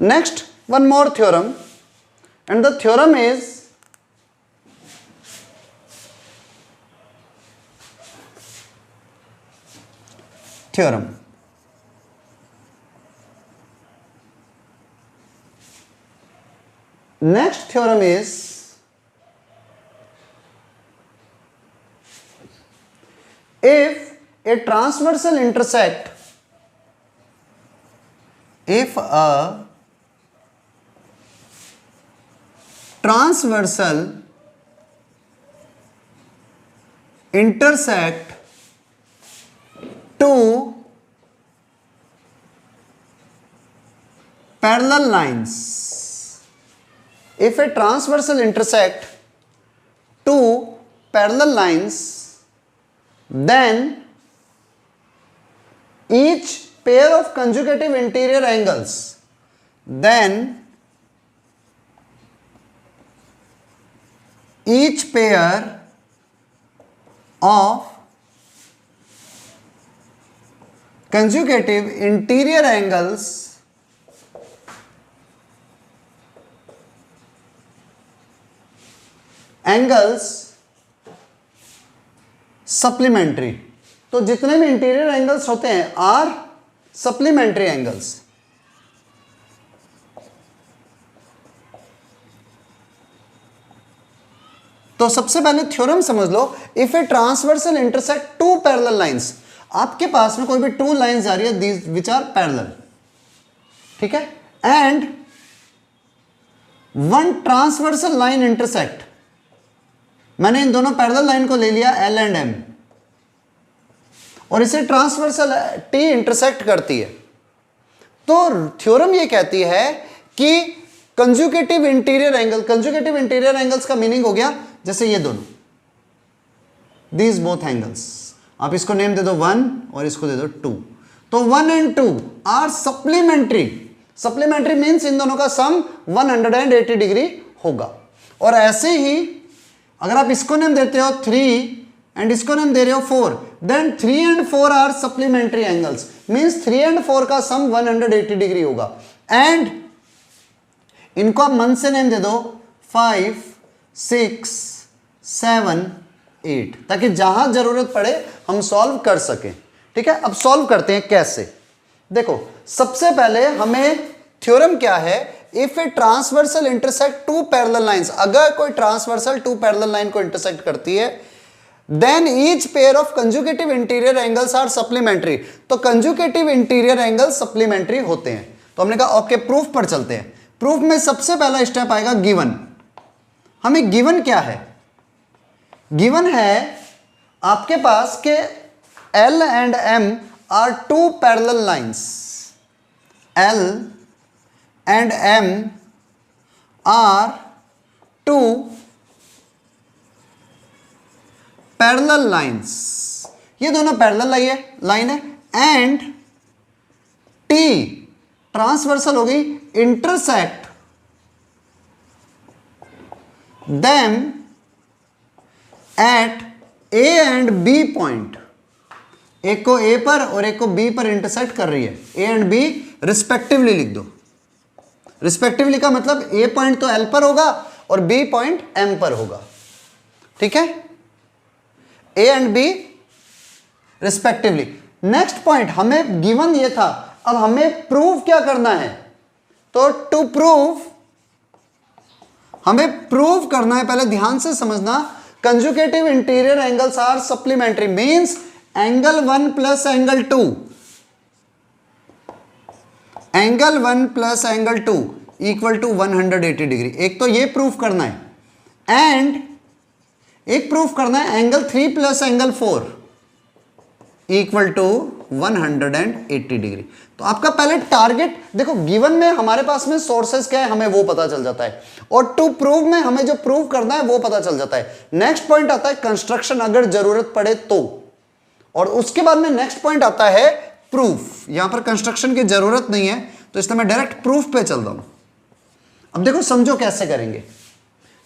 Next, one more theorem, and the theorem is theorem. Next theorem is, if a transversal intersect, if a transversal intersect two parallel lines, if a transversal intersect two parallel lines, then each pair of conjugative interior angles, then each pair of conjugative interior angles supplementary, तो जितने भी interior angles होते हैं are supplementary angles. तो सबसे पहले theorem समझ लो, if a transversal intersect two parallel lines, आपके पास में कोई भी टू लाइंस आ रही है दीज विच आर पैरेलल, ठीक है, and one transversal line intersect, मैंने इन दोनों पैरेलल लाइन को ले लिया एल एंड एम और इसे ट्रांसवर्सल टी इंटरसेक्ट करती है, तो थ्योरम ये कहती है कि conjugative interior angle, conjugative interior angles का मीनिंग हो गया जैसे ये दोनों, दीज बोथ एंगल्स, आप इसको नेम दे दो 1 और इसको दे दो 2, तो 1 and 2 are supplementary, supplementary means इन दोनों का सम 180 डिग्री होगा। और ऐसे ही अगर आप इसको नेम देते हो 3 एंड इसको नेम दे रहे हो 4, then 3 and 4 are supplementary angles, means 3 and 4 का सम 180 डिग्री होगा। एंड इनको आप मन से नेम दे दो 5, 6, 7, 8, ताकि जहां जरूरत पड़े हम सॉल्व कर सकें, ठीक है। अब सॉल्व करते हैं कैसे, देखो सबसे पहले हमें थ्योरम क्या है, if a transversal intersect two parallel lines, अगर कोई ट्रांसवर्सल टू पैरेलल लाइन को इंटरसेक्ट करती है, then each pair of conjugative interior angles are supplementary, तो कंजुगेटिव इंटीरियर एंगल्स सप्लीमेंट्री होते हैं। तो हमने कहा ओके प्रूफ पर चलते हैं। प्रूफ में सबसे पहला स्टेप आएगा गिवन। हमें गिवन क्या है, गिवन है आपके पास के L and M are two parallel lines, L and M are two parallel lines, ये दोनों पैरेलल लाइन है, एंड T ट्रांसवर्सल हो गई, intersect them at A and B point, एक को A पर और एक को B पर इंटरसेक्ट कर रही है, A एंड B रिस्पेक्टिवली लिख दो। रिस्पेक्टिवली का मतलब A पॉइंट तो L पर होगा और B पॉइंट M पर होगा, ठीक है, A and B respectively. Next point हमें गिवन ये था, अब हमें प्रूव क्या करना है, तो टू प्रूव हमें प्रूव करना है, पहले ध्यान से समझना, conjugative interior angles are supplementary means angle 1 plus angle 2, angle 1 plus angle 2 equal to 180 degree. एक तो ये प्रूफ करना है, एंड एक प्रूफ करना है angle 3 plus angle 4 equal to 180 degree. तो आपका पहले टारगेट देखो, गिवन में हमारे पास में सोर्सेस क्या है हमें वो पता चल जाता है, और टू प्रूव में हमें जो प्रूव करना है वो पता चल जाता है। नेक्स्ट पॉइंट आता है कंस्ट्रक्शन, अगर जरूरत पड़े तो, और उसके बाद में नेक्स्ट पॉइंट आता है प्रूफ। यहां पर कंस्ट्रक्शन की जरूरत नहीं है तो इसलिए मैं डायरेक्ट प्रूफ पे चल रहा हूं। अब देखो समझो कैसे करेंगे।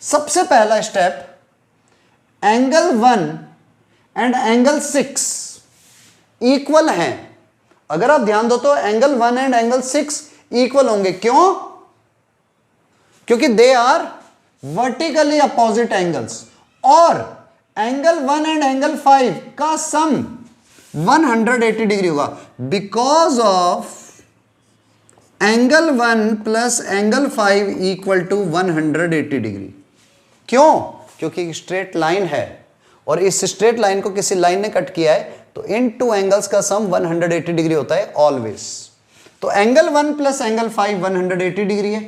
सबसे पहला step, angle 1 and angle 6 equal हैं। अगर आप ध्यान दो तो एंगल 1 एंड एंगल 6 इक्वल होंगे, क्यों? क्योंकि they are vertically opposite angles, और एंगल 1 एंड एंगल 5 का सम 180 डिग्री होगा, because of angle 1 plus angle 5 equal to 180 degree. क्यों? क्योंकि स्ट्रेट लाइन है, और इस स्ट्रेट लाइन को किसी लाइन ने कट किया है, तो इन टू एंगल्स का सम 180 डिग्री होता है ऑलवेज। तो एंगल 1 प्लस एंगल 5 180 डिग्री है,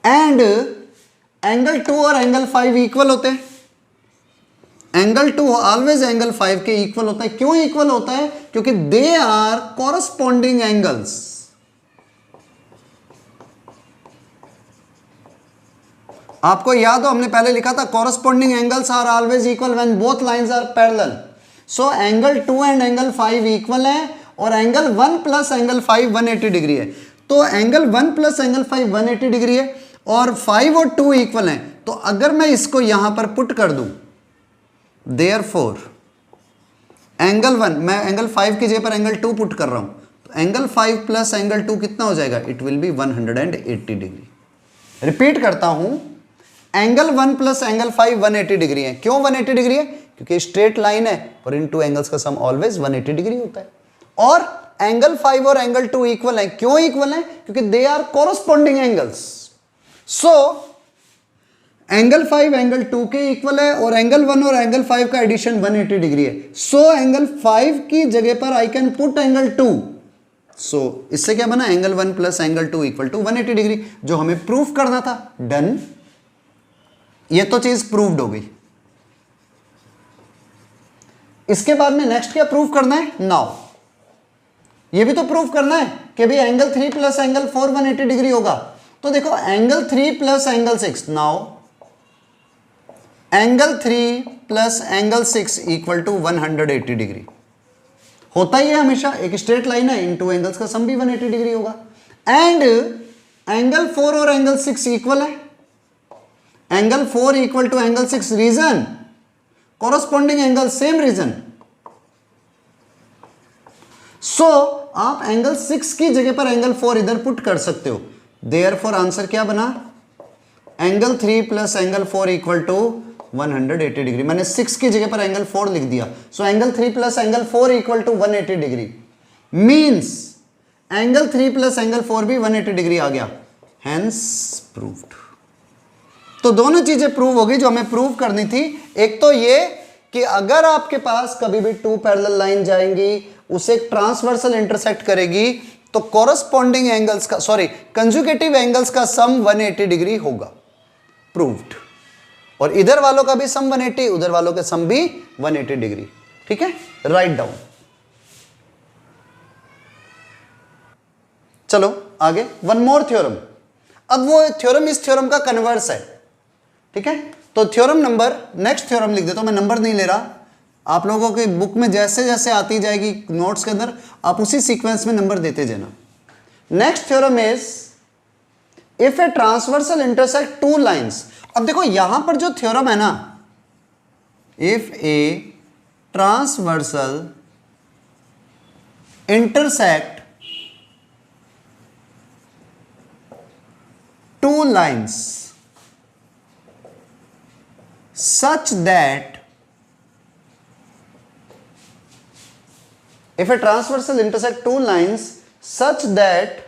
एंड एंगल 2 और एंगल 5 इक्वल होते हैं। एंगल 2 ऑलवेज एंगल 5 के इक्वल होता है। क्यों इक्वल होता है? क्योंकि दे आर कॉरस्पॉन्डिंग एंगल्स। आपको याद हो, हमने पहले लिखा था corresponding angles are always equal when both lines are parallel. So angle 2 and angle 5 equal है, और एंगल 1 प्लस एंगल 5 180 डिग्री है। तो एंगल 1 प्लस एंगल 5 180 डिग्री है, और 5 और 2 इक्वल हैं। तो अगर मैं इसको यहां पर पुट कर दूं, देयरफॉर एंगल 1, मैं एंगल 5 की जगह पर एंगल 2 पुट कर रहा हूं, तो एंगल 5 प्लस एंगल 2 कितना हो जाएगा? It will be 180 degree. Repeat करता हूं, एंगल 1 प्लस एंगल 5 180 डिग्री है। क्यों 180 डिग्री है? क्योंकि स्ट्रेट लाइन है, और इन टू एंगल्स का सम ऑलवेज 180 डिग्री होता है। और एंगल 5 और एंगल 2 इक्वल है। क्यों इक्वल है? क्योंकि they are corresponding angles. So angle 5 angle 2 के इक्वल है, और एंगल 1 और एंगल 5 का एडिशन 180 डिग्री है। सो एंगल 5 की जगह पर I can put angle 2। So इससे क्या बना? Angle 1 plus angle 2 equal to 180 degree, जो हमें प्रूफ करना था। डन, ये तो चीज प्रूव्ड हो गई। इसके बाद में नेक्स्ट क्या प्रूफ करना है? नाउ ये भी तो प्रूफ करना है कि भाई एंगल 3 प्लस एंगल 4 180 डिग्री होगा। तो देखो angle 3 plus angle 6, now angle 3 plus angle 6 equal to 180 degree होता ही है हमेशा। एक स्ट्रेट लाइन है, इन टू एंगल्स का सम भी 180 डिग्री होगा। एंड एंगल 4 और एंगल 6 इक्वल है। Angle 4 equal to angle 6, reason corresponding angle, same reason. So आप एंगल 6 की जगह पर एंगल 4 इधर पुट कर सकते हो। देयरफॉर आंसर क्या बना? Angle 3 plus angle 4 equal to 180 degree. मैंने 6 की जगह पर एंगल 4 लिख दिया। So angle 3 plus angle 4 equal to 180 degree, means angle 3 plus angle 4 भी 180 डिग्री आ गया। Hence proved. तो दोनों चीजें प्रूव हो गई जो हमें प्रूव करनी थी। एक तो ये कि अगर आपके पास कभी भी 2 पैरेलल लाइन जाएंगी, उसे एक ट्रांसवर्सल इंटरसेक्ट करेगी, तो कॉरस्पॉन्डिंग एंगल्स का, सॉरी, कंजुगेटिव एंगल्स का सम 180 डिग्री होगा। प्रूव्ड। और इधर वालों का भी सम 180, उधर वालों का सम भी 180 डिग्री। ठीक है, राइट डाउन। चलो आगे, वन मोर थ्योरम। अब वो थ्योरम इस थ्योरम का कन्वर्स है। ठीक है, तो थ्योरम नंबर, नेक्स्ट थ्योरम लिख देता हूं मैं, नंबर नहीं ले रहा। आप लोगों की बुक में जैसे जैसे आती जाएगी नोट्स के अंदर, आप उसी सीक्वेंस में नंबर देते जाना। Next theorem is if a transversal intersect 2 lines. अब देखो यहां पर जो थ्योरम है ना, if a transversal intersect 2 lines such that if a transversal intersect 2 lines such that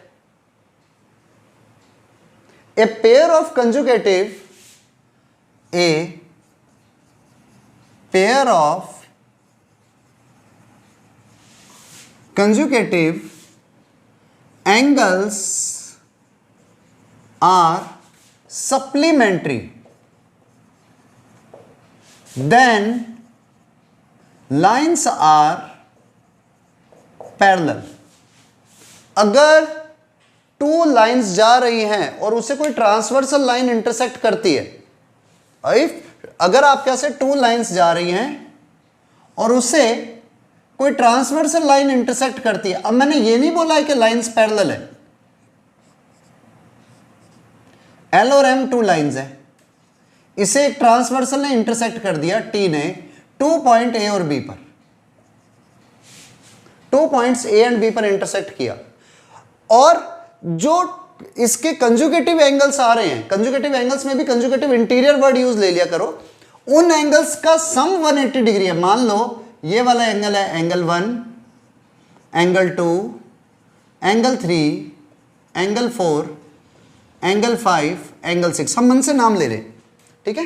a pair of conjugative angles are supplementary, then lines are parallel। अगर 2 lines जा रही हैं और उसे कोई ट्रांसवर्सल लाइन इंटरसेक्ट करती है, अगर आपके से 2 लाइंस जा रही हैं और उसे कोई ट्रांसवर्सल लाइन इंटरसेक्ट करती है, अब मैंने ये नहीं बोला है कि लाइंस पैरेलल है, एल और एम 2 लाइंस है, इसे एक ट्रांसवर्सल ने इंटरसेक्ट कर दिया, टी ने 2 पॉइंट ए और बी पर, 2 पॉइंट्स ए एंड बी पर इंटरसेक्ट किया, और जो इसके कंजुगेटिव एंगल्स आ रहे हैं, कंजुगेटिव एंगल्स में भी कंजुगेटिव इंटीरियर वर्ड यूज ले लिया करो, उन एंगल्स का सम 180 डिग्री है। मान लो ये वाला एंगल है angle 1, angle 2, angle 3, angle 4, angle 5, angle 6, हम मन से नाम ले रहे हैं, ठीक है।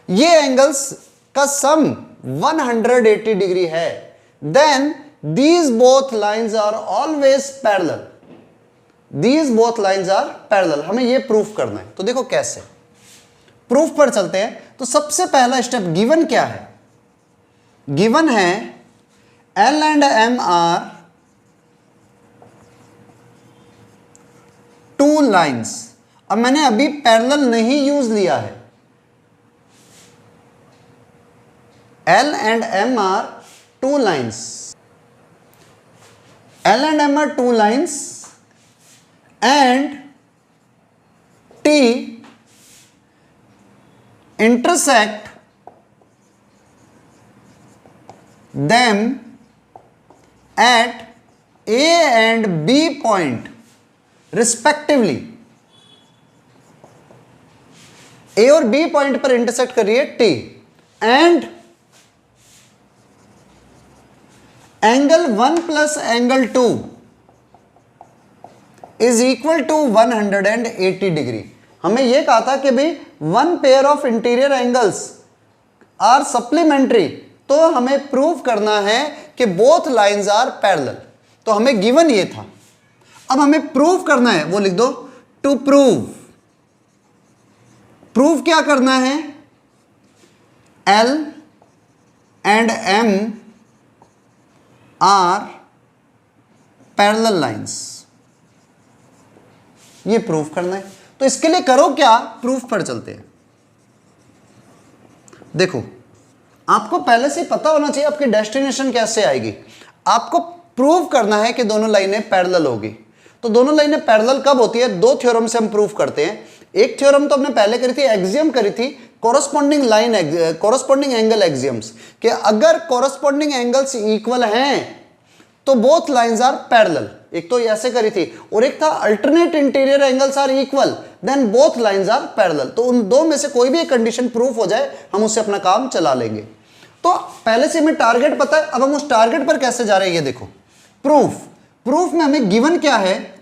ये एंगल्स का सम 180 डिग्री है, then these both lines are always parallel, these both lines are parallel। हमें ये प्रूफ करना है, तो देखो कैसे प्रूफ पर चलते हैं। तो सबसे पहला स्टेप गिवन क्या है, गिवन है L and M are two lines. अब मैंने अभी पैरेलल नहीं यूज लिया है, L and M are two lines, L and M are two lines and T intersect them at A and B point respectively। A और B point पर intersect कर रही है T, and angle 1 plus angle 2 is equal to 180 degree. हमें यह कहा था कि भाई one pair of interior angles are supplementary, तो हमें प्रूव करना है कि बोथ लाइंस आर पैरेलल। तो हमें गिवन ये था, अब हमें प्रूव करना है, वो लिख दो टू प्रूव। प्रूव क्या करना है, L and M are parallel lines, ये प्रूफ करना है। तो इसके लिए करो क्या, प्रूफ पर चलते हैं। देखो आपको पहले से पता होना चाहिए आपकी डेस्टिनेशन कैसे आएगी। आपको प्रूव करना है कि दोनों लाइनें पैरेलल होगी। तो दोनों लाइनें पैरेलल कब होती है, दो थ्योरम से हम प्रूव करते हैं। एक थ्योरम तो हमने पहले करी थी, एक्सियम करी थी, corresponding line corresponding angle axioms, कि अगर कॉरस्पॉन्डिंग एंगल्स इक्वल हैं तो बोथ लाइंस आर पैरेलल। एक तो ऐसे करी थी, और एक था alternate interior angles are equal then both lines are parallel. तो उन दो में से कोई भी एक कंडीशन प्रूफ हो जाए, हम उससे अपना काम चला लेंगे। तो पहले से हमें टारगेट पता है, अब हम उस टारगेट पर कैसे जा रहे हैं ये देखो। प्रूफ में हमें गिवन क्या है,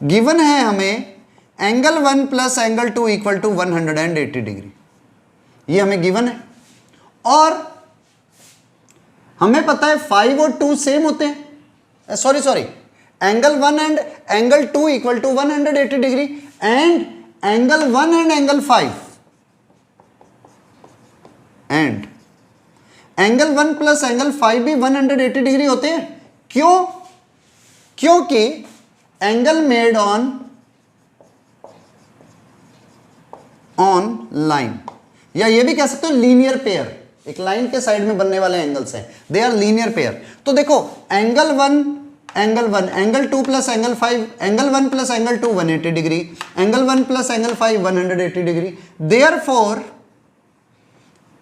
गिवन है हमें angle 1 plus angle 2 equal to 180 degree, ये हमें गिवन है। और हमें पता है 5 और 2 सेम होते हैं, sorry angle 1 and angle 2 equal to 180 degree, and angle 1 and angle 5 and angle 1 plus angle 5 भी 180 डिग्री होते हैं। क्यों, क्योंकि एंगल मेड ऑन लाइन, या ये भी कह सकते हो लीनियर पेयर, एक लाइन के साइड में बनने वाले एंगल्स हैं, दे आर लीनियर पेयर। तो देखो angle 1 angle 2 plus angle 5, angle 1 plus angle 2 180 degree, angle 1 plus angle 5 180 degree. Therefore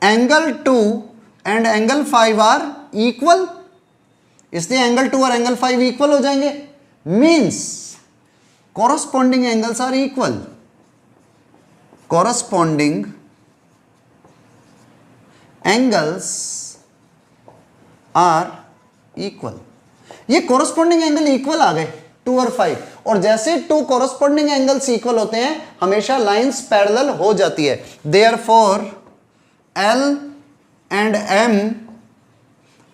angle 2 and angle 5 are equal, इसलिए एंगल 2 और एंगल 5 इक्वल हो जाएंगे, means corresponding angles are equal, corresponding angles are equal. ये corresponding angle equal आ गए 2 और 5, और जैसे 2 कॉरस्पॉन्डिंग एंगल्स इक्वल होते हैं हमेशा लाइंस पैरेलल हो जाती है। Therefore L and M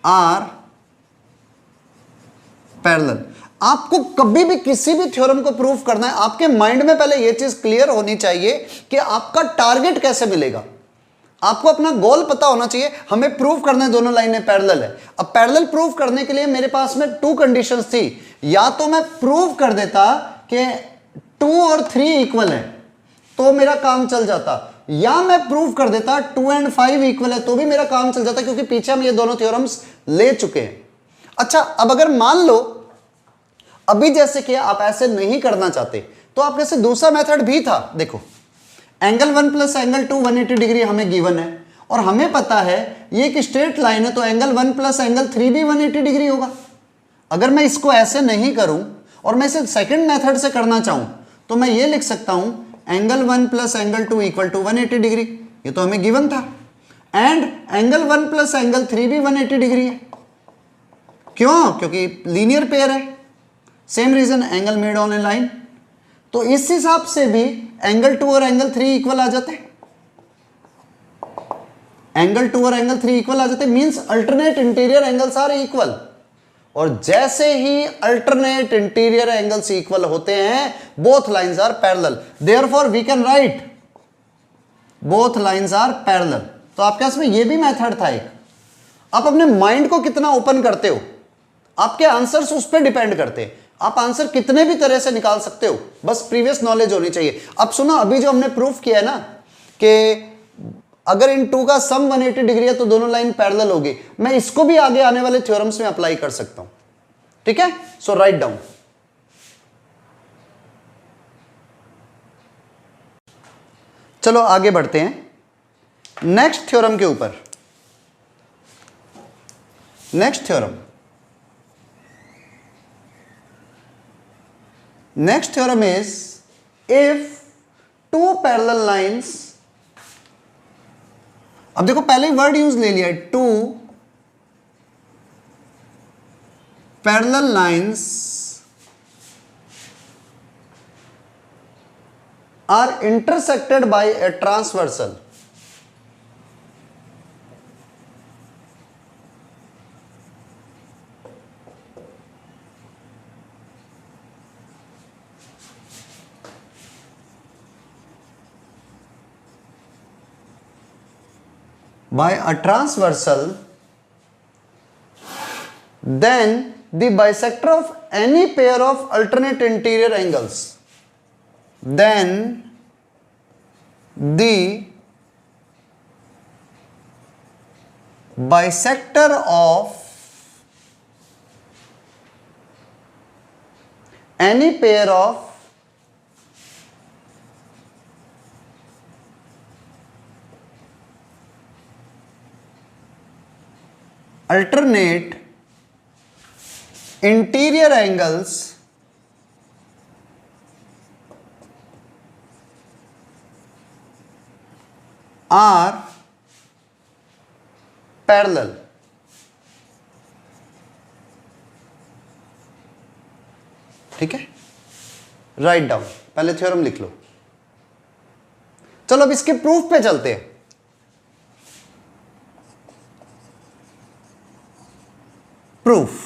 are parallel. आपको कभी भी किसी भी थ्योरम को प्रूव करना है, आपके माइंड में पहले यह चीज क्लियर होनी चाहिए कि आपका टारगेट कैसे मिलेगा। आपको अपना गोल पता होना चाहिए, हमें प्रूव करना है दोनों लाइनें पैरेलल है। अब पैरेलल प्रूव करने के लिए मेरे पास में 2 कंडीशंस थी, या तो मैं प्रूव कर देता कि 2 और 3 इक्वल है तो मेरा काम चल जाता, या मैं प्रूव कर देता 2 एंड 5 इक्वल है तो भी मेरा काम चल जाता, क्योंकि पीछे हम ये दोनों थ्योरम्स ले चुके हैं। अच्छा, अब अगर मान लो अभी जैसे कि आप ऐसे नहीं करना चाहते तो आप जैसे दूसरा मेथड भी था। देखो एंगल 1 प्लस एंगल 2 180 डिग्री हमें गिवन है, और हमें पता है ये एक स्ट्रेट लाइन है, तो एंगल 1 प्लस एंगल 3 भी 180 डिग्री होगा। अगर मैं इसको ऐसे नहीं करूं और मैं इसे सेकंड मेथड से करना चाहूं तो मैं ये लिख सकता हूं angle 1 plus angle 2 equal to 180 degree, ये तो हमें गिवन था, एंड एंगल 1 प्लस एंगल 3 भी 180 डिग्री है। क्यों? क्योंकि लीनियर पेयर है। Same reason angle made on a line, तो इस हिसाब से भी एंगल 2 और एंगल 3 इक्वल आ जाते हैं। एंगल 2 और एंगल 3 इक्वल आ जाते हैं, means alternate interior angles are equal. और जैसे ही अल्टरनेट इंटीरियर एंगल्स इक्वल होते हैं, both lines are parallel, therefore we can write both lines are parallel. तो आपके पास में ये भी मेथड था एक। आप अपने माइंड को कितना ओपन करते हो, आपके आंसर्स उस पर डिपेंड करते हैं। आप आंसर कितने भी तरह से निकाल सकते हो, बस प्रीवियस नॉलेज होनी चाहिए। अब सुनो, अभी जो हमने प्रूफ किया है ना कि अगर इन टू का सम 180 डिग्री है तो दोनों लाइन पैरेलल होगी, मैं इसको भी आगे आने वाले थ्योरम्स में अप्लाई कर सकता हूं। ठीक है, सो राइट डाउन। चलो आगे बढ़ते हैं नेक्स्ट थ्योरम के ऊपर। Next theorem is if two parallel lines, अब देखो पहले ही वर्ड यूज ले लिया, two parallel lines are intersected by a transversal. By a transversal, then the bisector of any pair of alternate interior angles, then the bisector of any pair of alternate interior angles are parallel। ठीक है, write down, पहले theorem लिख लो। चलो अब इसके proof पे चलते हैं। प्रूफ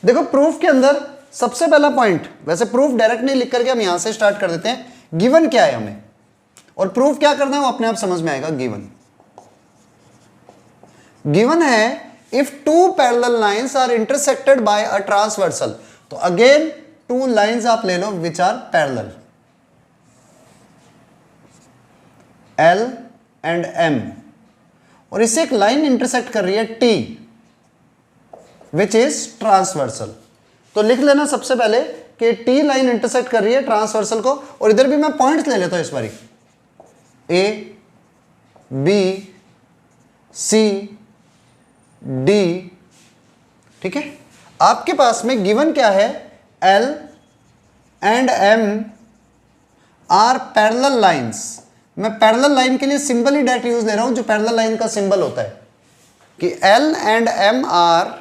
देखो, प्रूफ के अंदर सबसे पहला पॉइंट, वैसे प्रूफ डायरेक्ट नहीं लिख करके हम यहां से स्टार्ट कर देते हैं। गिवन क्या है हमें और प्रूफ क्या करना है वो अपने आप समझ में आएगा। गिवन है if two parallel lines are intersected by a transversal, तो अगेन टू लाइंस आप ले लो which are parallel, L and M, और इससे एक लाइन इंटरसेक्ट कर रही है T विच इज ट्रांसवर्सल। तो लिख लेना सबसे पहले कि T लाइन इंटरसेक्ट कर रही है ट्रांसवर्सल को, और इधर भी मैं पॉइंट्स ले लेता हूं इस बारी, A B C D। ठीक है, आपके पास में गिवन क्या है, L and M are parallel lines. मैं पैरेलल लाइन के लिए सिंबल ही डायरेक्ट यूज ले रहा हूं, जो पैरेलल लाइन का सिंबल होता है कि L and M are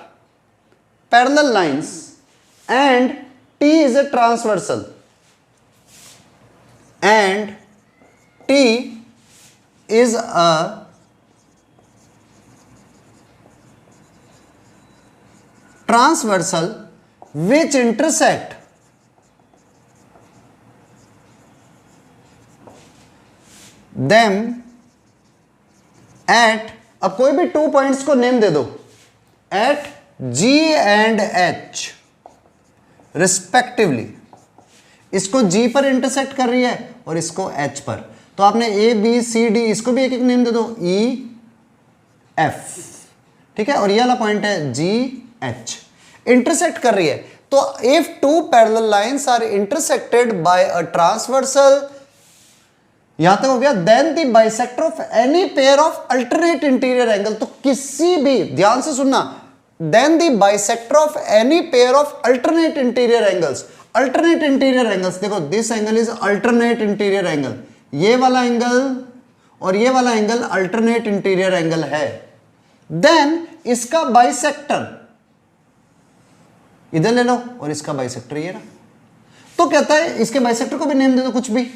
parallel lines and T is a transversal and T is a transversal which intersect them at, अब कोई भी 2 पॉइंट्स को नेम दे दो, at G and H respectively. इसको G पर इंटरसेक्ट कर रही है और इसको H पर, तो आपने A B C D, इसको भी एक एक नेम दे दो, E F। ठीक है, और ये वाला पॉइंट है G H, इंटरसेक्ट कर रही है। तो if two parallel lines are intersected by a transversal, यहां तक हो गया, then the bisector of any pair of alternate interior angle. तो किसी भी, ध्यान से सुनना, then the bisector of any pair of alternate interior angles. Alternate interior angles, देखो this angle is alternate interior angle, ये वाला एंगल और ये वाला एंगल अल्टरनेट इंटीरियर एंगल है। देन इसका बाइसेक्टर इधर ले लो और इसका बाइसेक्टर ये रहा। तो कहता है इसके बाइसेक्टर को भी नेम दे दो कुछ भी।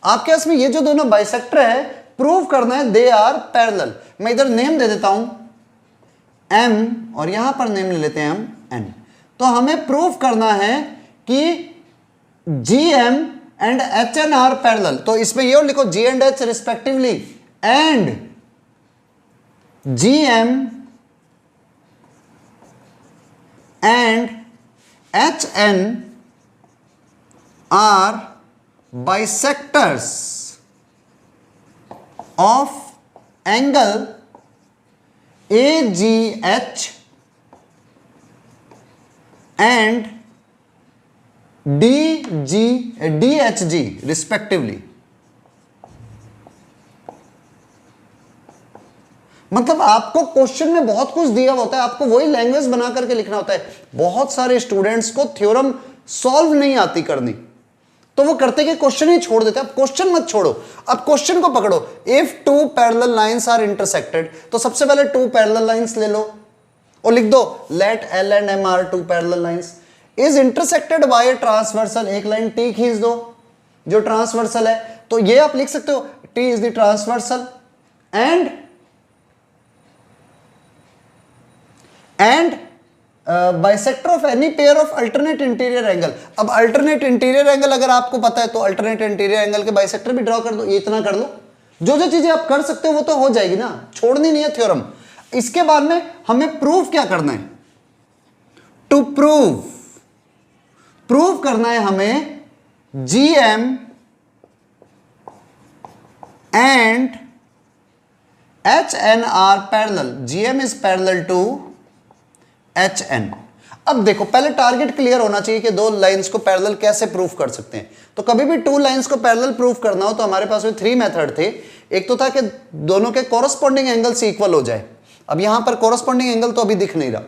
आपके पास में ये जो दोनों बाइसेक्टर है प्रूव करना है दे आर पैरेलल। मैं इधर नेम दे देता हूं m और यहां पर नेम ले लेते हैं हम n। तो हमें प्रूव करना है कि gm and hn are parallel. तो इसमें ये और लिखो g and h respectively and gm and hn are bisectors of angle AGH and DHG respectively. मतलब आपको क्वेश्चन में बहुत कुछ दिया होता है, आपको वही लैंग्वेज बना करके लिखना होता है। बहुत सारे स्टूडेंट्स को थ्योरम सॉल्व नहीं आती करनी, तो वो करते कि क्वेश्चन ही छोड़ देते। अब क्वेश्चन मत छोड़ो, अब क्वेश्चन को पकड़ो। If two parallel lines are intersected, तो सबसे पहले टू पैरेलल लाइंस ले लो और लिख दो let L and M are two parallel lines is intersected by a transversal. एक लाइन टी खींच दो जो ट्रांसवर्सल है, तो ये आप लिख सकते हो T is the transversal and bisector of any pair of alternate interior angle. अब अल्टरनेट इंटीरियर एंगल अगर आपको पता है तो अल्टरनेट इंटीरियर एंगल के बाइसेक्टर भी ड्रॉ कर दो। ये इतना कर लो, जो जो चीजें आप कर सकते हो वो तो हो जाएगी ना, छोड़नी नहीं है थ्योरम। इसके बाद में हमें प्रूफ क्या करना है? टू प्रूव करना है हमें GM and HN are parallel. GM is parallel to HN। अब देखो पहले टारगेट क्लियर होना चाहिए कि दो लाइंस को पैरेलल कैसे प्रूफ कर सकते हैं। तो कभी भी टू लाइंस को पैरेलल प्रूफ करना हो तो हमारे पास में 3 मेथड थे। एक तो था कि दोनों के कॉरस्पॉन्डिंग एंगल्स इक्वल हो जाए। अब यहां पर कॉरस्पॉन्डिंग एंगल तो अभी दिख नहीं रहा।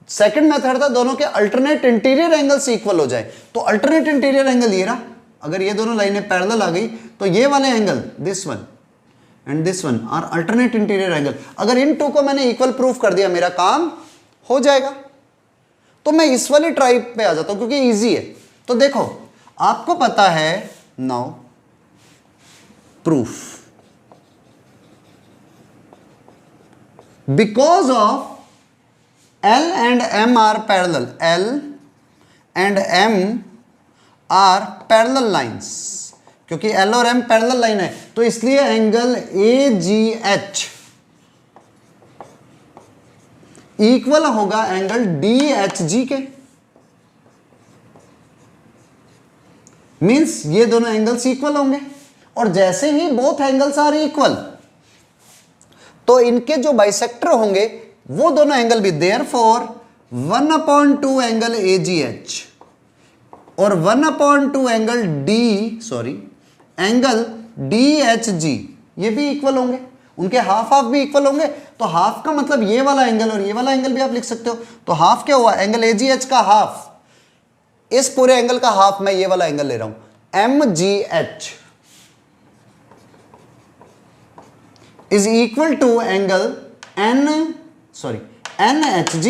सेकंड मेथड था दोनों के अल्टरनेट इंटीरियर एंगल्स इक्वल हो जाए। तो अल्टरनेट इंटीरियर एंगल ये रहा। अगर ये दोनों लाइनें पैरेलल आ गई तो ये वाले angle this one and this one are alternate interior angle. अगर इन टू को मैंने इक्वल प्रूफ कर दिया मेरा काम हो जाएगा। तो मैं इस वाली ट्राइब पे आ जाता हूं क्योंकि इजी है। तो देखो आपको पता है now proof because of L and M are parallel, L and M are parallel lines, क्योंकि L और M पैरेलल लाइन है तो इसलिए एंगल AGH इक्वल होगा एंगल DHG के। मींस ये दोनों एंगल्स इक्वल होंगे और जैसे ही बोथ एंगल्स आर इक्वल तो इनके जो बाइसेक्टर होंगे वो दोनों एंगल भी देयरफॉर 1/2 एंगल AGH और 1/2 एंगल एंगल DHG ये भी इक्वल होंगे। उनके हाफ हाफ भी इक्वल होंगे। तो हाफ का मतलब ये वाला एंगल और ये वाला एंगल भी आप लिख सकते हो। तो हाफ क्या हुआ? एंगल AGH का हाफ, इस पूरे एंगल का हाफ मैं ये वाला एंगल ले रहा हूं MGH is equal to angle NHG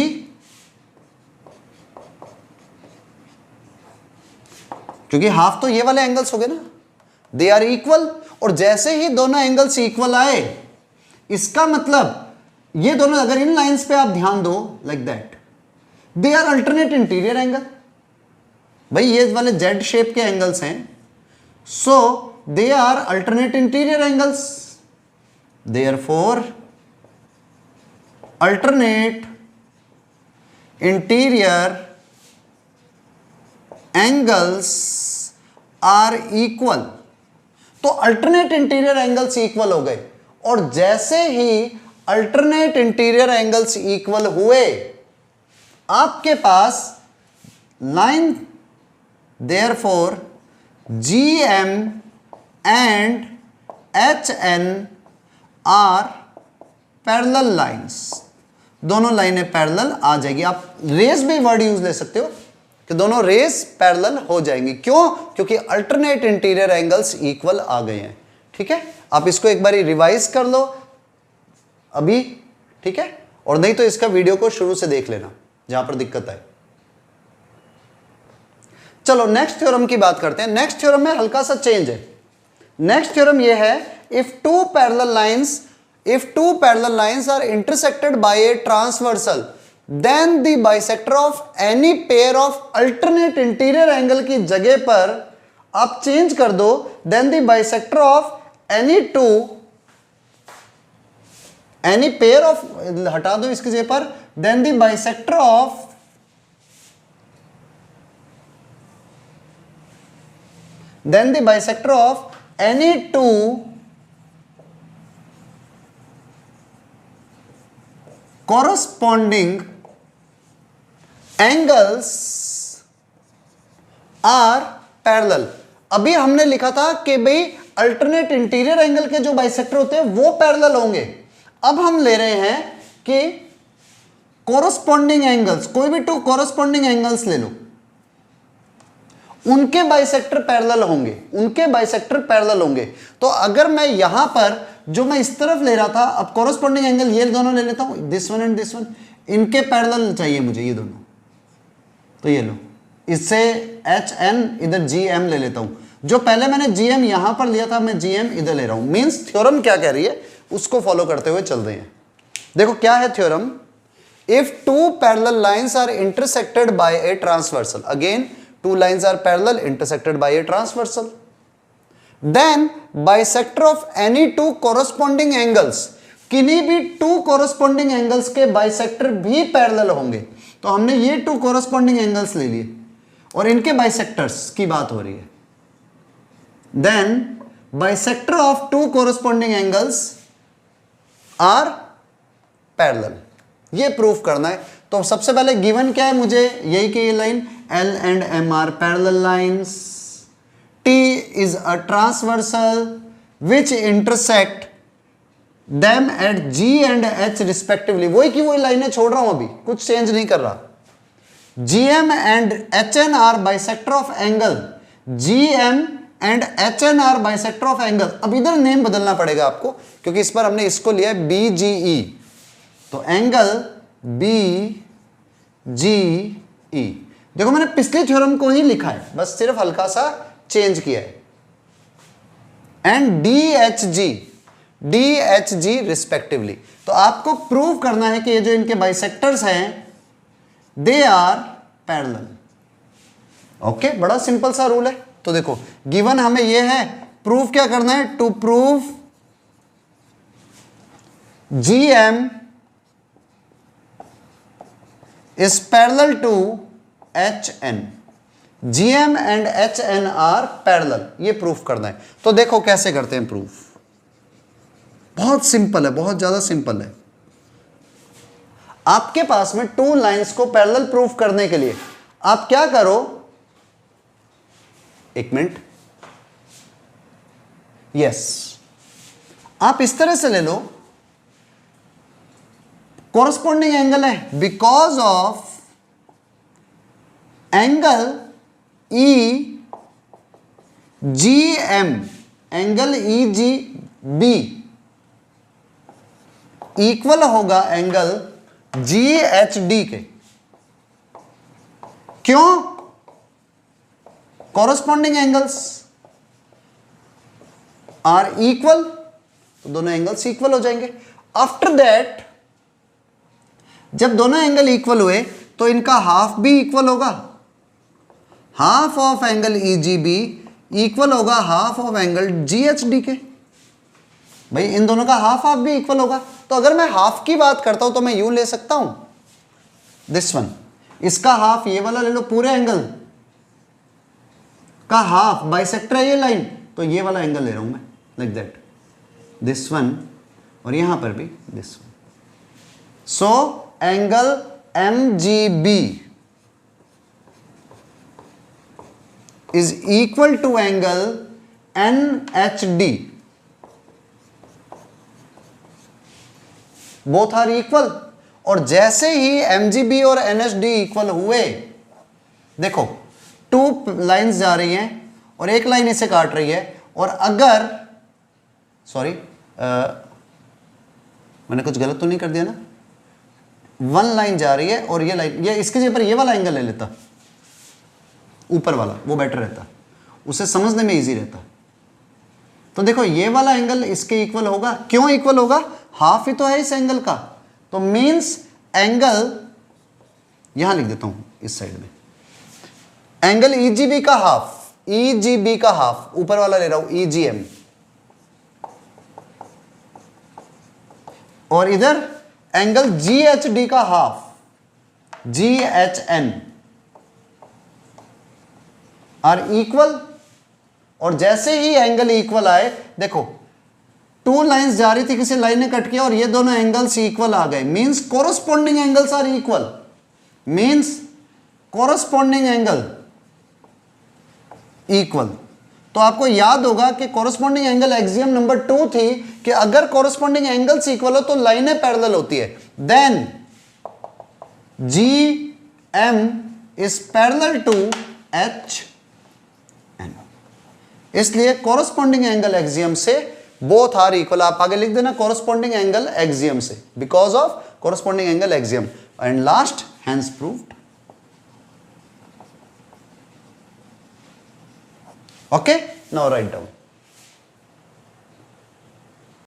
क्योंकि हाफ तो ये वाले एंगल्स हो गए ना, दे आर इक्वल। और जैसे ही दोनों एंगल्स इक्वल आए इसका मतलब ये दोनों अगर इन लाइंस पे आप ध्यान दो like that they are alternate interior angle. भाई ये वाले जेड शेप के एंगल्स हैं so they are alternate interior angles. Therefore alternate interior angles are equal। तो alternate interior angles equal हो गए और जैसे ही alternate interior angles equal हुए आपके पास line therefore GM and HN are parallel lines। दोनों लाइनें पैरेलल आ जाएगी। आप रेस भी वर्ड यूज ले सकते हो कि दोनों रेस पैरेलल हो जाएंगी। क्यों? क्योंकि अल्टरनेट इंटीरियर एंगल्स इक्वल आ गए हैं। ठीक है, आप इसको एक बारी रिवाइज कर लो अभी, ठीक है, और नहीं तो इसका वीडियो को शुरू से देख लेना जहां पर दिक्कत आए। चलो नेक्स्ट थ्योरम की बात करते हैं। नेक्स्ट थ्योरम में हल्का सा चेंज है। नेक्स्ट थ्योरम ये है, if two parallel lines are intersected by a transversal, then the bisector of any pair of alternate interior angle की जगह पर आप चेंज कर दो, then the bisector of any pair of, हटा दो इसकी जगह पर, then the bisector of any two corresponding angles are parallel। अभी हमने लिखा था कि भाई अल्टरनेट इंटीरियर एंगल के जो बाइसेक्टर होते हैं वो पैरेलल होंगे। अब हम ले रहे हैं कि कोरस्पॉन्डिंग एंगल्स, कोई भी टू कोरस्पॉन्डिंग एंगल्स ले लो, उनके बाइसेक्टर पैरेलल होंगे। तो अगर मैं यहां पर जो मैं इस तरफ ले रहा था, अब कोरस्पॉन्डिंग एंगल ये दोनों ले लेता हूं, this one and this one, इनके पैरेलल चाहिए मुझे ये दोनों, तो ये लो, इससे HN इधर GM ले लेता हूं। जो पहले मैंने GM यहां पर लिया था, मैं GM इधर ले रहा हूं। मींस थ्योरम क्या कह रही है उसको फॉलो करते हुए चल रहे हैं। देखो क्या है theorem, if two parallel lines are intersected by a transversal, again two lines are parallel intersected by a transversal, then bisector of any two corresponding angles, किन्हीं भी टू corresponding angles के bisector भी पैरेलल होंगे। तो हमने ये to corresponding angles ले लिए और इनके bisectors की बात हो रही है। then bisector of two corresponding angles are parallel, ये प्रूफ करना है। तो सबसे पहले गिवन क्या है मुझे, यही कि ये line L and M are parallel lines, T is a transversal which intersect them at G and H respectively। वही की वही लाइनें छोड़ रहा हूं, अभी कुछ चेंज नहीं कर रहा। GM and HN are bisector of angle, GM and HN are bisector of angle। अब इधर नेम बदलना पड़ेगा आपको, क्योंकि इस पर हमने इसको लिया है BGE, तो एंगल BGE। देखो मैंने पिछले थ्योरम को ही लिखा है, बस सिर्फ हल्का सा चेंज किया है। And DHG respectively. तो आपको प्रूव करना है कि ये जो इनके बाइसेक्टर्स हैं दे आर पैरेलल। ओके, बड़ा सिंपल सा रूल है। तो देखो गिवन हमें ये है, प्रूफ क्या करना है, to prove GM is parallel to HN, GM and HN are parallel, ये प्रूफ करना है। तो देखो कैसे करते हैं प्रूफ, बहुत सिंपल है, बहुत ज्यादा सिंपल है। आपके पास में टू लाइंस को पैरेलल प्रूफ करने के लिए आप क्या करो, एक मिनट, यस, आप इस तरह से ले लो, कोरस्पॉन्डिंग एंगल है, because of angle EGM, angle EGB equal होगा एंगल GHD के। क्यों? कोरस्पॉन्डिंग एंगल्स आर इक्वल, तो दोनों एंगल्स इक्वल हो जाएंगे। आफ्टर दैट जब दोनों एंगल इक्वल हुए तो इनका हाफ भी इक्वल होगा, half of angle EGB equal होगा हाफ ऑफ एंगल GHD के। भाई इन दोनों का हाफ हाफ भी इक्वल होगा। तो अगर मैं हाफ की बात करता हूं तो मैं यूं ले सकता हूं, दिस वन, इसका हाफ ये वाला ले लो, पूरे एंगल का हाफ बाइसेक्टर है ये लाइन, तो ये वाला एंगल ले रहा हूं मैं, लाइक दैट, दिस वन, और यहां पर भी this one. So angle MGB is equal to angle NHD, both are equal, और जैसे ही MGB और NHD इक्वल हुए, देखो 2 लाइंस जा रही हैं और एक लाइन इसे काट रही है, और अगर सॉरी मैंने कुछ गलत तो नहीं कर दिया ना, 1 लाइन जा रही है और ये लाइन, ये इसके जगह पर ये वाला एंगल ले लेता, ऊपर वाला, वो बेटर रहता, उसे समझने में इजी रहता। तो देखो ये वाला एंगल इसके इक्वल होगा, क्यों इक्वल होगा, हाफ ही तो है इस एंगल का, तो मींस एंगल, यहां लिख देता हूं इस साइड में, एंगल EGB का हाफ, EGB का हाफ, ऊपर वाला ले रहा हूं EGM, और इधर एंगल GHD का हाफ, GHN आर इक्वल। और जैसे ही एंगल इक्वल आए, देखो 2 लाइंस जा रही थी, किसी लाइन ने कट किया और ये दोनों एंगल्स इक्वल आ गए, means corresponding angles are equal, means corresponding angle equal. तो आपको याद होगा कि कोरस्पॉन्डिंग एंगल एक्सियम नंबर 2 थी कि अगर कोरस्पॉन्डिंग एंगल्स इक्वल हो तो लाइनें पैरेलल होती है, then GM is parallel to HN। इसलिए कोरस्पॉन्डिंग एंगल एक्सियम से बोथ आर इक्वल, आप आगे लिख देना कोरस्पॉन्डिंग एंगल एक्सियम से, because of corresponding angle axiom, and last hence proved. Okay, now write down.